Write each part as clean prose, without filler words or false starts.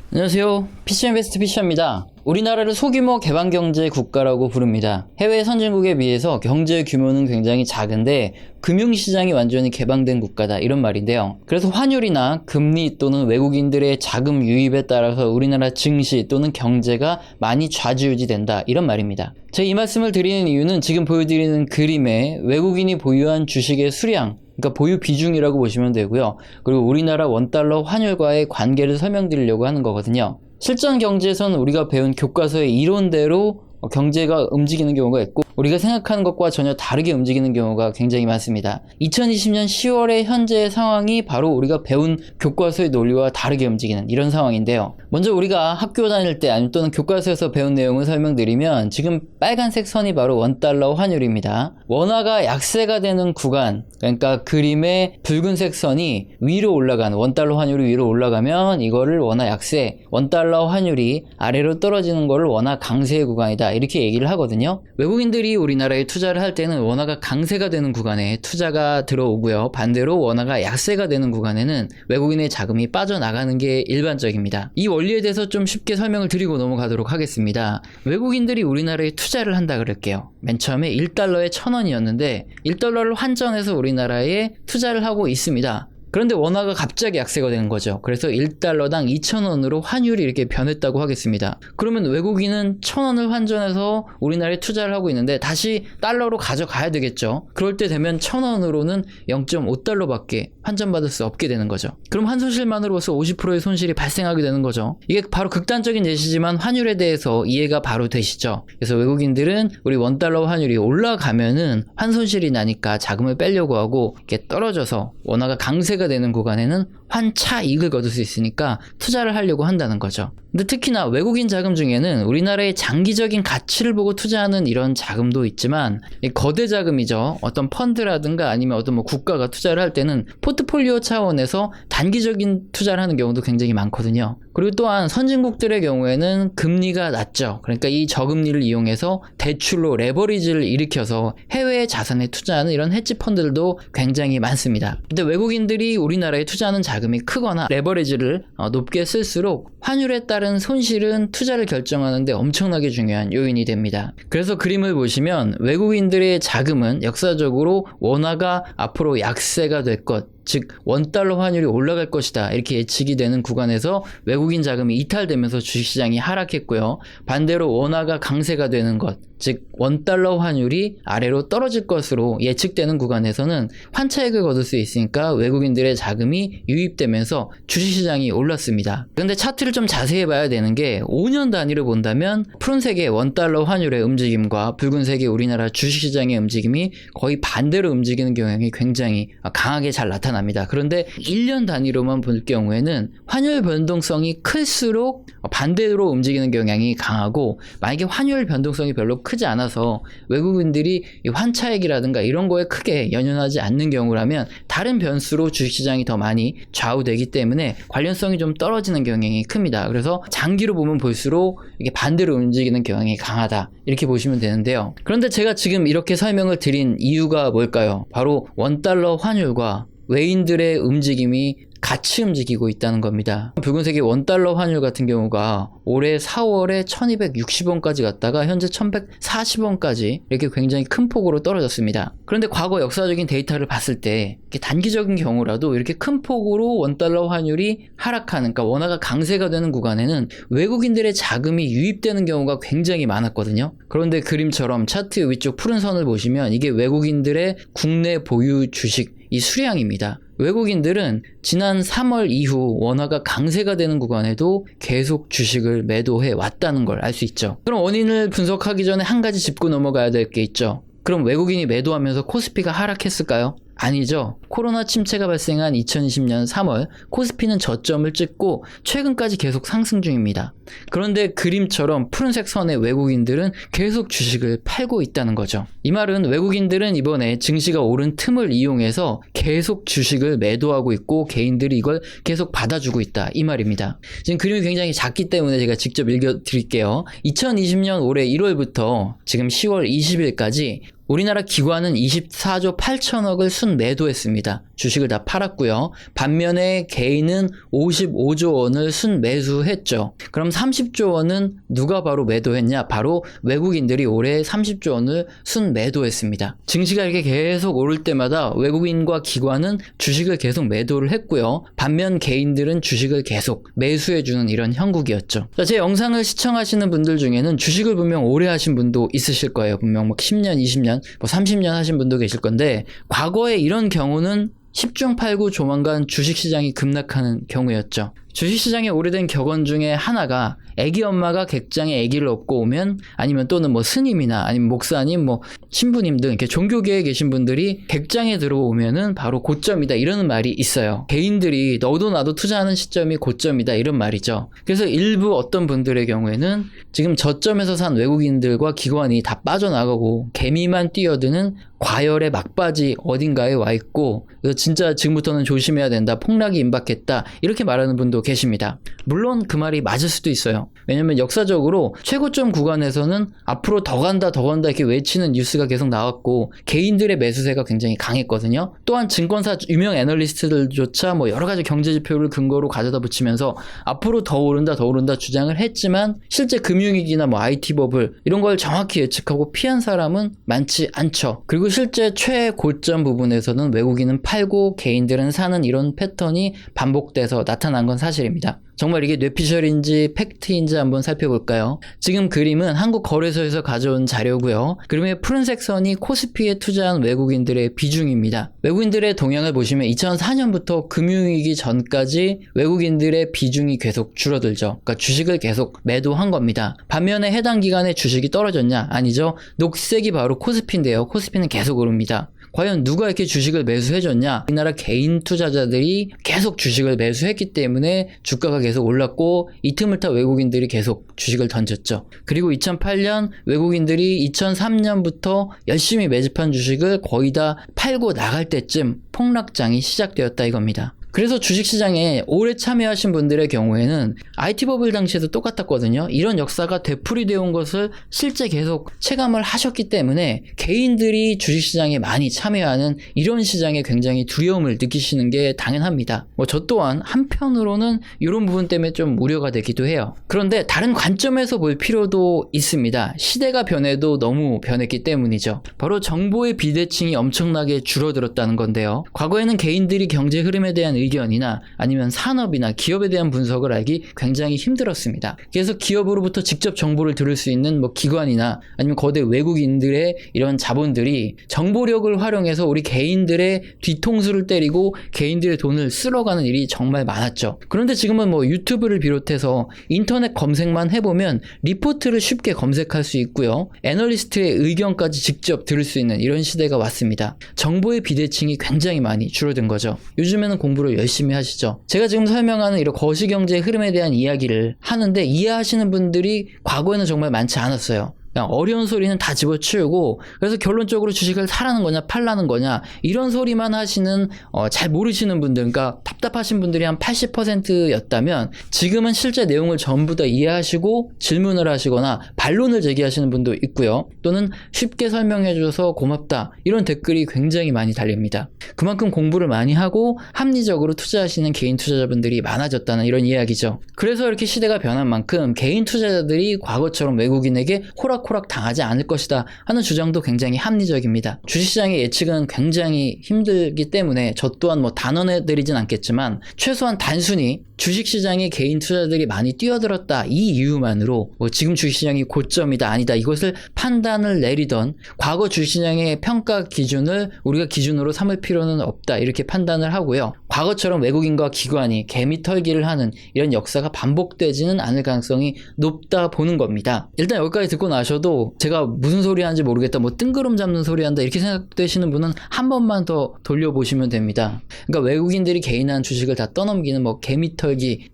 안녕하세요. PC인베스트 피셔입니다. 우리나라를 소규모 개방경제 국가라고 부릅니다. 해외 선진국에 비해서 경제 규모는 굉장히 작은데 금융시장이 완전히 개방된 국가다 이런 말인데요. 그래서 환율이나 금리 또는 외국인들의 자금 유입에 따라서 우리나라 증시 또는 경제가 많이 좌지우지된다 이런 말입니다. 제가 이 말씀을 드리는 이유는 지금 보여드리는 그림에 외국인이 보유한 주식의 수량, 그러니까 보유 비중이라고 보시면 되고요. 그리고 우리나라 원달러 환율과의 관계를 설명드리려고 하는 거거든요. 실전 경제에서는 우리가 배운 교과서의 이론대로 경제가 움직이는 경우가 있고 우리가 생각하는 것과 전혀 다르게 움직이는 경우가 굉장히 많습니다. 2020년 10월의 현재의 상황이 바로 우리가 배운 교과서의 논리와 다르게 움직이는 이런 상황인데요. 먼저 우리가 학교 다닐 때 아니면 또는 교과서에서 배운 내용을 설명드리면 지금 빨간색 선이 바로 원달러 환율입니다. 원화가 약세가 되는 구간, 그러니까 그림의 붉은색 선이 위로 올라가는 원달러 환율이 위로 올라가면 이거를 원화 약세, 원달러 환율이 아래로 떨어지는 거를 원화 강세의 구간이다 이렇게 얘기를 하거든요. 외국인들이 우리나라에 투자를 할 때는 원화가 강세가 되는 구간에 투자가 들어오고요. 반대로 원화가 약세가 되는 구간에는 외국인의 자금이 빠져나가는 게 일반적입니다. 이 원리에 대해서 좀 쉽게 설명을 드리고 넘어가도록 하겠습니다. 외국인들이 우리나라에 투자를 한다 그럴게요. 맨 처음에 1달러에 1,000원이었는데 1달러를 환전해서 우리나라에 투자를 하고 있습니다. 그런데 원화가 갑자기 약세가 되는 거죠. 그래서 1달러당 2,000원으로 환율이 이렇게 변했다고 하겠습니다. 그러면 외국인은 1,000원을 환전해서 우리나라에 투자를 하고 있는데 다시 달러로 가져가야 되겠죠. 그럴 때 되면 1,000원으로는 0.5달러밖에 환전받을 수 없게 되는 거죠. 그럼 환손실만으로서 50%의 손실이 발생하게 되는 거죠. 이게 바로 극단적인 예시지만 환율에 대해서 이해가 바로 되시죠. 그래서 외국인들은 우리 원달러 환율이 올라가면은 환손실이 나니까 자금을 빼려고 하고 이렇게 떨어져서 원화가 강세가 되는 구간에는 환차익을 거둘 수 있으니까 투자를 하려고 한다는 거죠. 근데 특히나 외국인 자금 중에는 우리나라의 장기적인 가치를 보고 투자하는 이런 자금도 있지만 거대 자금이죠. 어떤 펀드라든가 아니면 어떤 국가가 투자를 할 때는 포트폴리오 차원에서 단기적인 투자를 하는 경우도 굉장히 많거든요. 그리고 또한 선진국들의 경우에는 금리가 낮죠. 그러니까 이 저금리를 이용해서 대출로 레버리지를 일으켜서 해외 자산에 투자하는 이런 헤지 펀드들도 굉장히 많습니다. 근데 외국인들이 우리나라에 투자하는 자금이 크거나 레버리지를 높게 쓸수록 환율에 따른 손실은 투자를 결정하는데 엄청나게 중요한 요인이 됩니다. 그래서 그림을 보시면 외국인들의 자금은 역사적으로 원화가 앞으로 약세가 될 것, 즉 원달러 환율이 올라갈 것이다 이렇게 예측이 되는 구간에서 외국인 자금이 이탈되면서 주식시장이 하락했고요. 반대로 원화가 강세가 되는 것, 즉 원달러 환율이 아래로 떨어질 것으로 예측되는 구간에서는 환차익을 거둘 수 있으니까 외국인들의 자금이 유입되면서 주식시장이 올랐습니다. 그런데 차트를 좀 자세히 봐야 되는 게 5년 단위로 본다면 푸른색의 원달러 환율의 움직임과 붉은색의 우리나라 주식시장의 움직임이 거의 반대로 움직이는 경향이 굉장히 강하게 잘 나타납니다. 그런데 1년 단위로만 볼 경우에는 환율 변동성이 클수록 반대로 움직이는 경향이 강하고 만약에 환율 변동성이 별로 크지 않아서 외국인들이 환차익이라든가 이런 거에 크게 연연하지 않는 경우라면 다른 변수로 주식시장이 더 많이 좌우되기 때문에 관련성이 좀 떨어지는 경향이 큽니다. 그래서 장기로 보면 볼수록 이게 반대로 움직이는 경향이 강하다 이렇게 보시면 되는데요. 그런데 제가 지금 이렇게 설명을 드린 이유가 뭘까요? 바로 원달러 환율과 외인들의 움직임이 같이 움직이고 있다는 겁니다. 붉은색의 원달러 환율 같은 경우가 올해 4월에 1260원까지 갔다가 현재 1140원까지 이렇게 굉장히 큰 폭으로 떨어졌습니다. 그런데 과거 역사적인 데이터를 봤을 때 이렇게 단기적인 경우라도 이렇게 큰 폭으로 원달러 환율이 하락하는, 그러니까 원화가 강세가 되는 구간에는 외국인들의 자금이 유입되는 경우가 굉장히 많았거든요. 그런데 그림처럼 차트 위쪽 푸른 선을 보시면 이게 외국인들의 국내 보유 주식 이 수량입니다. 외국인들은 지난 3월 이후 원화가 강세가 되는 구간에도 계속 주식을 매도해 왔다는 걸 알 수 있죠. 그럼 원인을 분석하기 전에 한 가지 짚고 넘어가야 될 게 있죠. 그럼 외국인이 매도하면서 코스피가 하락했을까요? 아니죠. 코로나 침체가 발생한 2020년 3월 코스피는 저점을 찍고 최근까지 계속 상승 중입니다. 그런데 그림처럼 푸른색 선의 외국인들은 계속 주식을 팔고 있다는 거죠. 이 말은 외국인들은 이번에 증시가 오른 틈을 이용해서 계속 주식을 매도하고 있고 개인들이 이걸 계속 받아주고 있다 이 말입니다. 지금 그림이 굉장히 작기 때문에 제가 직접 읽어드릴게요. 2020년 올해 1월부터 지금 10월 20일까지 우리나라 기관은 24조 8천억을 순매도했습니다. 주식을 다 팔았고요. 반면에 개인은 55조 원을 순매수했죠. 그럼 30조 원은 누가 바로 매도했냐? 바로 외국인들이 올해 30조 원을 순매도했습니다. 증시가 이렇게 계속 오를 때마다 외국인과 기관은 주식을 계속 매도를 했고요. 반면 개인들은 주식을 계속 매수해주는 이런 형국이었죠. 자, 제 영상을 시청하시는 분들 중에는 주식을 분명 오래 하신 분도 있으실 거예요. 분명 뭐 10년, 20년, 뭐 30년 하신 분도 계실 건데, 과거에 이런 경우는 10중 8구 조만간 주식시장이 급락하는 경우였죠. 주식시장의 오래된 격언 중에 하나가 애기 엄마가 객장에 애기를 업고 오면, 아니면 또는 뭐 스님이나 아니면 목사님, 뭐 신부님 등 이렇게 종교계에 계신 분들이 객장에 들어오면은 바로 고점이다, 이러는 말이 있어요. 개인들이 너도 나도 투자하는 시점이 고점이다, 이런 말이죠. 그래서 일부 어떤 분들의 경우에는 지금 저점에서 산 외국인들과 기관이 다 빠져나가고 개미만 뛰어드는 과열의 막바지 어딘가에 와 있고, 진짜 지금부터는 조심해야 된다, 폭락이 임박했다, 이렇게 말하는 분도 계십니다. 물론 그 말이 맞을 수도 있어요. 왜냐면 역사적으로 최고점 구간에서는 앞으로 더 간다 이렇게 외치는 뉴스가 계속 나왔고, 개인들의 매수세가 굉장히 강했거든요. 또한 증권사 유명 애널리스트들조차 뭐 여러 가지 경제 지표를 근거로 가져다 붙이면서 앞으로 더 오른다 주장을 했지만, 실제 금융위기나 뭐 IT 버블 이런 걸 정확히 예측하고 피한 사람은 많지 않죠. 그리고 실제 최고점 부분에서는 외국인은 팔고 개인들은 사는 이런 패턴이 반복돼서 나타난 건 사실입니다. 정말 이게 뇌피셜인지 팩트인지 한번 살펴볼까요? 지금 그림은 한국거래소에서 가져온 자료고요. 그림의 푸른색 선이 코스피에 투자한 외국인들의 비중입니다. 외국인들의 동향을 보시면 2004년부터 금융위기 전까지 외국인들의 비중이 계속 줄어들죠. 그러니까 주식을 계속 매도한 겁니다. 반면에 해당 기간에 주식이 떨어졌냐? 아니죠. 녹색이 바로 코스피인데요. 코스피는 계속 오릅니다. 과연 누가 이렇게 주식을 매수해줬냐? 우리나라 개인 투자자들이 계속 주식을 매수했기 때문에 주가가 계속 올랐고, 이 틈을 타 외국인들이 계속 주식을 던졌죠. 그리고 2008년 외국인들이 2003년부터 열심히 매집한 주식을 거의 다 팔고 나갈 때쯤 폭락장이 시작되었다, 이겁니다. 그래서 주식시장에 오래 참여하신 분들의 경우에는 IT 버블 당시에도 똑같았거든요. 이런 역사가 되풀이되어 온 것을 실제 계속 체감을 하셨기 때문에 개인들이 주식시장에 많이 참여하는 이런 시장에 굉장히 두려움을 느끼시는 게 당연합니다. 뭐 저 또한 한편으로는 이런 부분 때문에 좀 우려가 되기도 해요. 그런데 다른 관점에서 볼 필요도 있습니다. 시대가 변해도 너무 변했기 때문이죠. 바로 정보의 비대칭이 엄청나게 줄어들었다는 건데요. 과거에는 개인들이 경제 흐름에 대한 의견이나 아니면 산업이나 기업에 대한 분석을 알기 굉장히 힘들었습니다. 그래서 기업으로부터 직접 정보를 들을 수 있는 뭐 기관이나 아니면 거대 외국인들의 이런 자본들이 정보력을 활용해서 우리 개인들의 뒤통수를 때리고 개인들의 돈을 쓸어가는 일이 정말 많았죠. 그런데 지금은 뭐 유튜브를 비롯해서 인터넷 검색만 해보면 리포트를 쉽게 검색할 수 있고요. 애널리스트의 의견까지 직접 들을 수 있는 이런 시대가 왔습니다. 정보의 비대칭이 굉장히 많이 줄어든 거죠. 요즘에는 공부를 열심히 하시죠. 제가 지금 설명하는 이런 거시경제의 흐름에 대한 이야기를 하는데 이해하시는 분들이 과거에는 정말 많지 않았어요. 그냥 어려운 소리는 다 집어치우고, 그래서 결론적으로 주식을 사라는 거냐 팔라는 거냐 이런 소리만 하시는 잘 모르시는 분들, 그러니까 답답하신 분들이 한 80%였다면 지금은 실제 내용을 전부 다 이해하시고 질문을 하시거나 반론을 제기하시는 분도 있고요. 또는 쉽게 설명해 줘서 고맙다, 이런 댓글이 굉장히 많이 달립니다. 그만큼 공부를 많이 하고 합리적으로 투자하시는 개인 투자자분들이 많아졌다는 이런 이야기죠. 그래서 이렇게 시대가 변한 만큼 개인 투자자들이 과거처럼 외국인에게 호락호락 당하지 않을 것이다 하는 주장도 굉장히 합리적입니다. 주식시장의 예측은 굉장히 힘들기 때문에 저 또한 뭐 단언해드리진 않겠지만, 최소한 단순히 주식시장에 개인 투자자들이 많이 뛰어들었다 이 이유만으로 뭐 지금 주식시장이 고점이다 아니다 이것을 판단을 내리던 과거 주식시장의 평가 기준을 우리가 기준으로 삼을 필요는 없다, 이렇게 판단을 하고요. 과거처럼 외국인과 기관이 개미털기를 하는 이런 역사가 반복되지는 않을 가능성이 높다 보는 겁니다. 일단 여기까지 듣고 나셔도 제가 무슨 소리 하는지 모르겠다, 뭐 뜬구름 잡는 소리 한다 이렇게 생각되시는 분은 한 번만 더 돌려보시면 됩니다. 그러니까 외국인들이 개인한 주식을 다 떠넘기는 뭐 개미털기,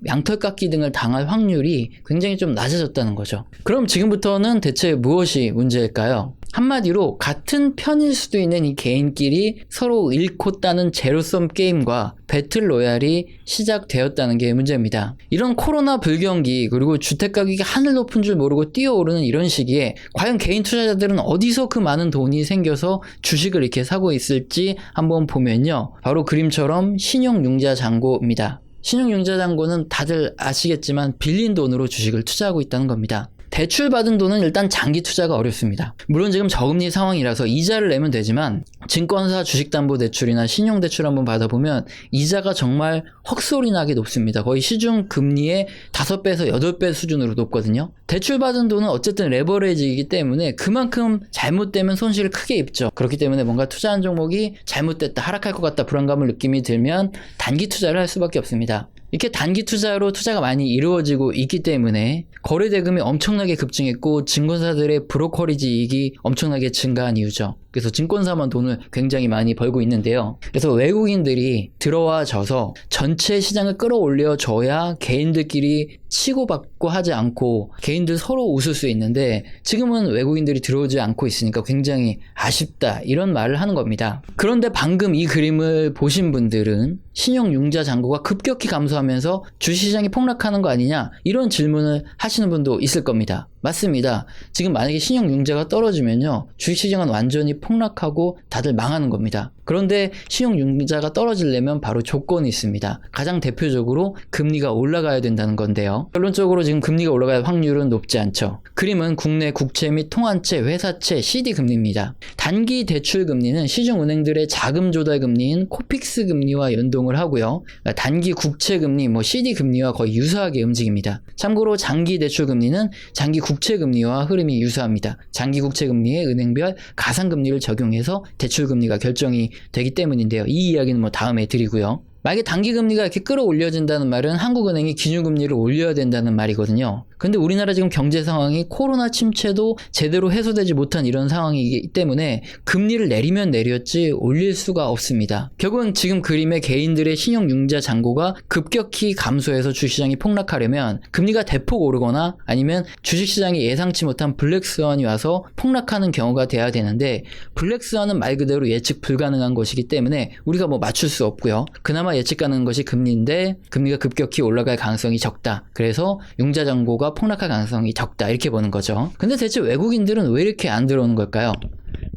양털 깎기 등을 당할 확률이 굉장히 좀 낮아졌다는 거죠. 그럼 지금부터는 대체 무엇이 문제일까요? 한마디로 같은 편일 수도 있는 이 개인끼리 서로 잃고 따는 제로섬 게임과 배틀로얄이 시작되었다는 게 문제입니다. 이런 코로나 불경기 그리고 주택가격이 하늘 높은 줄 모르고 뛰어오르는 이런 시기에 과연 개인 투자자들은 어디서 그 많은 돈이 생겨서 주식을 이렇게 사고 있을지 한번 보면요. 바로 그림처럼 신용융자 잔고입니다. 신용융자 잔고는 다들 아시겠지만 빌린 돈으로 주식을 투자하고 있다는 겁니다. 대출받은 돈은 일단 장기 투자가 어렵습니다. 물론 지금 저금리 상황이라서 이자를 내면 되지만 증권사 주식담보대출이나 신용대출 한번 받아보면 이자가 정말 헉소리 나게 높습니다. 거의 시중 금리의 5배에서 8배 수준으로 높거든요. 대출받은 돈은 어쨌든 레버리지이기 때문에 그만큼 잘못되면 손실을 크게 입죠. 그렇기 때문에 뭔가 투자한 종목이 잘못됐다, 하락할 것 같다 불안감을 느낌이 들면 단기 투자를 할 수밖에 없습니다. 이렇게 단기 투자로 투자가 많이 이루어지고 있기 때문에 거래 대금이 엄청나게 급증했고 증권사들의 브로커리지 이익이 엄청나게 증가한 이유죠. 그래서 증권사만 돈을 굉장히 많이 벌고 있는데요. 그래서 외국인들이 들어와줘서 전체 시장을 끌어올려 줘야 개인들끼리 치고받고 하지 않고 개인들 서로 웃을 수 있는데 지금은 외국인들이 들어오지 않고 있으니까 굉장히 아쉽다 이런 말을 하는 겁니다. 그런데 방금 이 그림을 보신 분들은 신용융자 잔고가 급격히 감소하면서 주식시장이 폭락하는 거 아니냐 이런 질문을 하시는 분도 있을 겁니다. 맞습니다. 지금 만약에 신용융자가 떨어지면요 주식시장은 완전히 폭락하고 다들 망하는 겁니다. 그런데 신용융자가 떨어지려면 바로 조건이 있습니다. 가장 대표적으로 금리가 올라가야 된다는 건데요. 결론적으로 지금 금리가 올라갈 확률은 높지 않죠. 그림은 국내 국채 및 통한채, 회사채, CD 금리입니다. 단기 대출 금리는 시중은행들의 자금 조달 금리인 코픽스 금리와 연동을 하고요. 단기 국채 금리, CD 금리와 거의 유사하게 움직입니다. 참고로 장기 대출 금리는 장기 국채 금리와 흐름이 유사합니다. 장기 국채 금리에 은행별 가상 금리를 적용해서 대출 금리가 결정이 되기 때문인데요. 이 이야기는 다음에 드리고요. 만약에 단기금리가 이렇게 끌어올려진다는 말은 한국은행이 기준금리를 올려야 된다는 말이거든요. 근데 우리나라 지금 경제 상황이 코로나 침체도 제대로 해소되지 못한 이런 상황이기 때문에 금리를 내리면 내렸지 올릴 수가 없습니다. 결국은 지금 그림의 개인들의 신용융자 잔고가 급격히 감소해서 주식시장이 폭락하려면 금리가 대폭 오르거나 아니면 주식시장이 예상치 못한 블랙스완이 와서 폭락하는 경우가 돼야 되는데 블랙스완은 말 그대로 예측 불가능한 것이기 때문에 우리가 맞출 수 없고요. 그나마 예측 가능한 것이 금리인데 금리가 급격히 올라갈 가능성이 적다. 그래서 융자 잔고가 폭락할 가능성이 적다. 이렇게 보는 거죠. 근데 대체 외국인들은 왜 이렇게 안 들어오는 걸까요?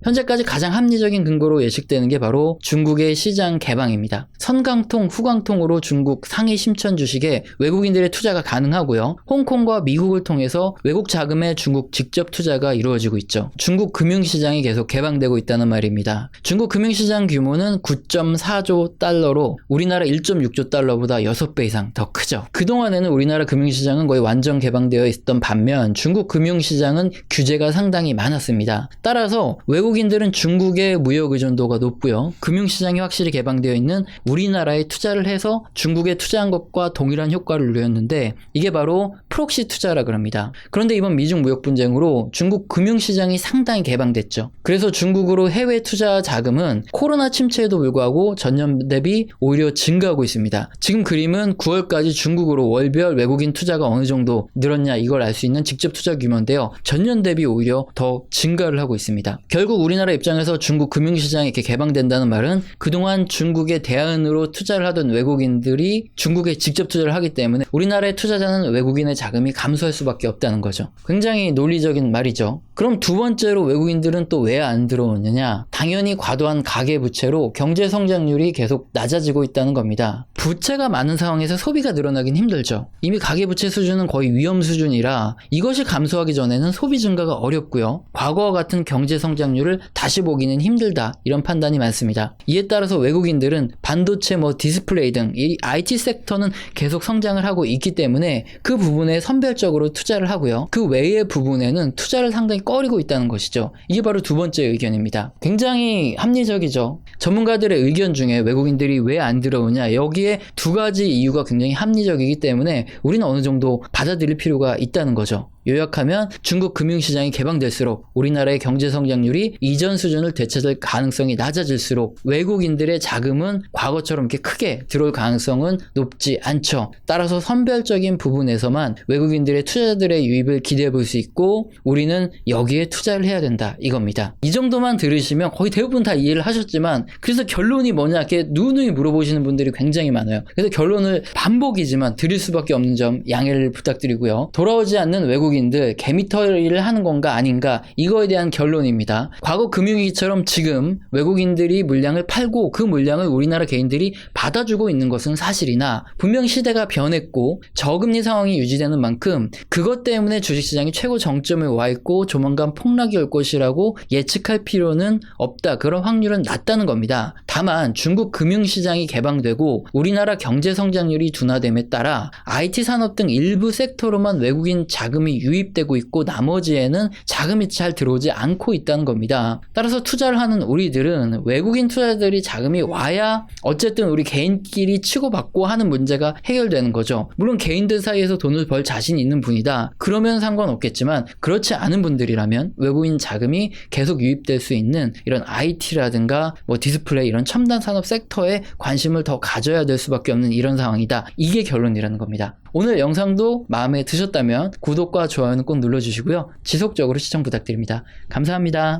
현재까지 가장 합리적인 근거로 예측되는 게 바로 중국의 시장 개방입니다. 선강통, 후강통으로 중국 상위 심천 주식에 외국인들의 투자가 가능하고요. 홍콩과 미국을 통해서 외국 자금에 중국 직접 투자가 이루어지고 있죠. 중국 금융시장이 계속 개방되고 있다는 말입니다. 중국 금융시장 규모는 9.4조 달러로 우리나라 1.6조 달러보다 6배 이상 더 크죠. 그동안에는 우리나라 금융시장은 거의 완전 개방되어 있었던 반면 중국 금융시장은 규제가 상당히 많았습니다. 따라서 외국인들은 중국의 무역 의존도가 높고요. 금융시장이 확실히 개방되어 있는 우리나라에 투자를 해서 중국에 투자한 것과 동일한 효과를 누렸는데 이게 바로 프록시 투자라 그럽니다. 그런데 이번 미중 무역 분쟁으로 중국 금융시장이 상당히 개방됐죠. 그래서 중국으로 해외 투자 자금은 코로나 침체에도 불구하고 전년 대비 오히려 증가하고 있습니다. 지금 그림은 9월까지 중국으로 월별 외국인 투자가 어느 정도 늘었냐 이걸 알 수 있는 직접 투자 규모인데요. 전년 대비 오히려 더 증가를 하고 있습니다. 결국 우리나라 입장에서 중국 금융시장이 이렇게 개방된다는 말은 그동안 중국의 대안으로 투자를 하던 외국인들이 중국에 직접 투자를 하기 때문에 우리나라의 투자자는 외국인의 자금이 감소할 수밖에 없다는 거죠. 굉장히 논리적인 말이죠. 그럼 두 번째로 외국인들은 또 왜 안 들어오느냐? 당연히 과도한 가계부채로 경제 성장률이 계속 낮아지고 있다는 겁니다. 부채가 많은 상황에서 소비가 늘어나긴 힘들죠. 이미 가계부채 수준은 거의 위험 수준이라 이것이 감소하기 전에는 소비 증가가 어렵고요. 과거와 같은 경제 성장률을 다시 보기는 힘들다. 이런 판단이 많습니다. 이에 따라서 외국인들은 반도체, 디스플레이 등 이 IT 섹터는 계속 성장을 하고 있기 때문에 그 부분에 선별적으로 투자를 하고요. 그 외의 부분에는 투자를 상당히 꺼리고 있다는 것이죠. 이게 바로 두 번째 의견입니다. 굉장히 합리적이죠. 전문가들의 의견 중에 외국인들이 왜 안 들어오냐 여기에 두 가지 이유가 굉장히 합리적이기 때문에 우리는 어느 정도 받아들일 필요가 있다는 거죠. 요약하면 중국 금융시장이 개방될수록 우리나라의 경제 성장률이 이전 수준을 되찾을 가능성이 낮아질수록 외국인들의 자금은 과거처럼 이렇게 크게 들어올 가능성은 높지 않죠. 따라서 선별적인 부분에서만 외국인들의 투자자들의 유입을 기대해 볼 수 있고 우리는 여기에 투자를 해야 된다 이겁니다. 이 정도만 들으시면 거의 대부분 다 이해를 하셨지만 그래서 결론이 뭐냐 이렇게 누누이 물어보시는 분들이 굉장히 많아요. 그래서 결론을 반복이지만 드릴 수밖에 없는 점 양해를 부탁드리고요. 돌아오지 않는 외국인들 개미털이를 하는 건가 아닌가 이거에 대한 결론입니다. 과거 금융위기처럼 지금 외국인들이 물량을 팔고 그 물량을 우리나라 개인들이 받아주고 있는 것은 사실이나 분명 시대가 변했고 저금리 상황이 유지되는 만큼 그것 때문에 주식시장이 최고 정점에 와 있고 조만간 폭락이 올 것이라고 예측할 필요는 없다. 그런 확률은 낮다는 겁니다. 다만 중국 금융시장이 개방되고 우리나라 경제 성장률이 둔화됨에 따라 IT 산업 등 일부 섹터로만 외국인 자금이 유입되고 있고 나머지에는 자금이 잘 들어오지 않고 있다는 겁니다. 따라서 투자를 하는 우리들은 외국인 투자자들이 자금이 와야 어쨌든 우리 개인끼리 치고받고 하는 문제가 해결되는 거죠. 물론 개인들 사이에서 돈을 벌 자신이 있는 분이다. 그러면 상관없겠지만 그렇지 않은 분들이라면 외국인 자금이 계속 유입될 수 있는 이런 IT라든가 뭐 디스플레이 이런 첨단 산업 섹터에 관심을 더 가져야 될 수밖에 없는 이런 상황이다. 이게 결론이라는 겁니다. 오늘 영상도 마음에 드셨다면 구독과 좋아요는 꼭 눌러주시고요. 지속적으로 시청 부탁드립니다. 감사합니다.